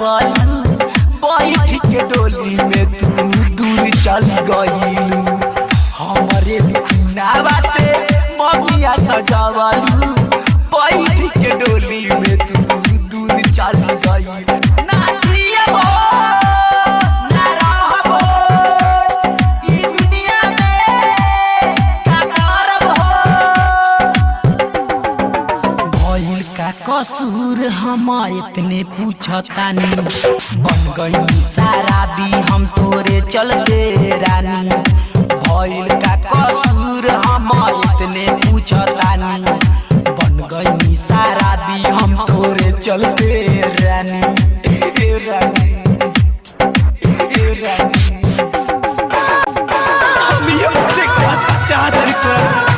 सजवलू बैठ के डोली में तू दूर चल गईलू हमरे खुनावा से ममिया सजवलू बैठ के डोली में तू दूर चल गईलू कसूर हम इतने पूछतानी बन गई शराबी हम तोरे चलते रानी भइल का कसूर हम इतने पूछतानी बन गई शराबी हम तोरे चलते रानी रानी रानी हम ये मुझे चाहत नहीं तोरा से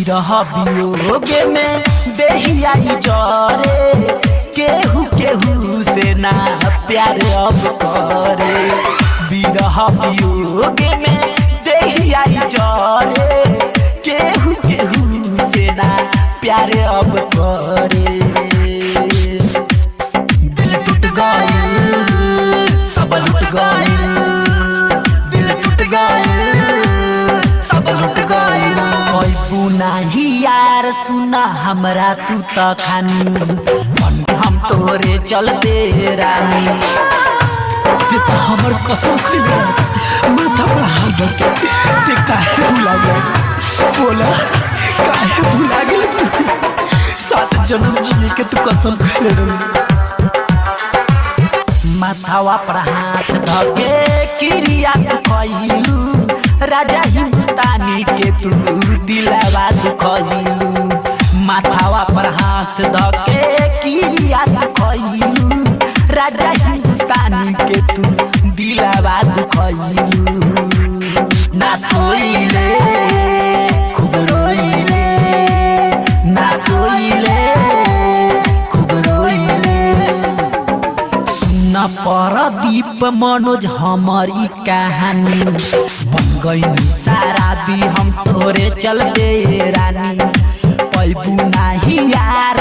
वियोगे में देहिया जरे केहू केहू से ना प्यार अब करे विरह वियोगे में देहिया जरे केहू केहू से ना प्यार अब करे दिल टूट गइल सब लुट गइल दिल टूट गइल सब लुट गइल नाही यार सुना हमरा तू त खानी हम तोरे चलते रानी ते तो हमर कसम खइले माथा पर हाथ धके ते काहे भुला गए बोला काहे भुला गेल तू सात जन्म जिए के तू कसम खइले रही माथावा पर हाथ धके किरिया तू कइलू राजा हिंदुस्तानी के तू दिलावा दुखइलू माथावा पर हाथ धके किरिया दुखइलू राजा हिंदुस्तानी के तू दिलावा दुखइलू ना सोइले खूब रोइले ना सोइले खूब रोइले सुना परदीप मनोज हमारी कहानी बन गई शराबी हम तोरे चलते रानी पैबू नाही यार।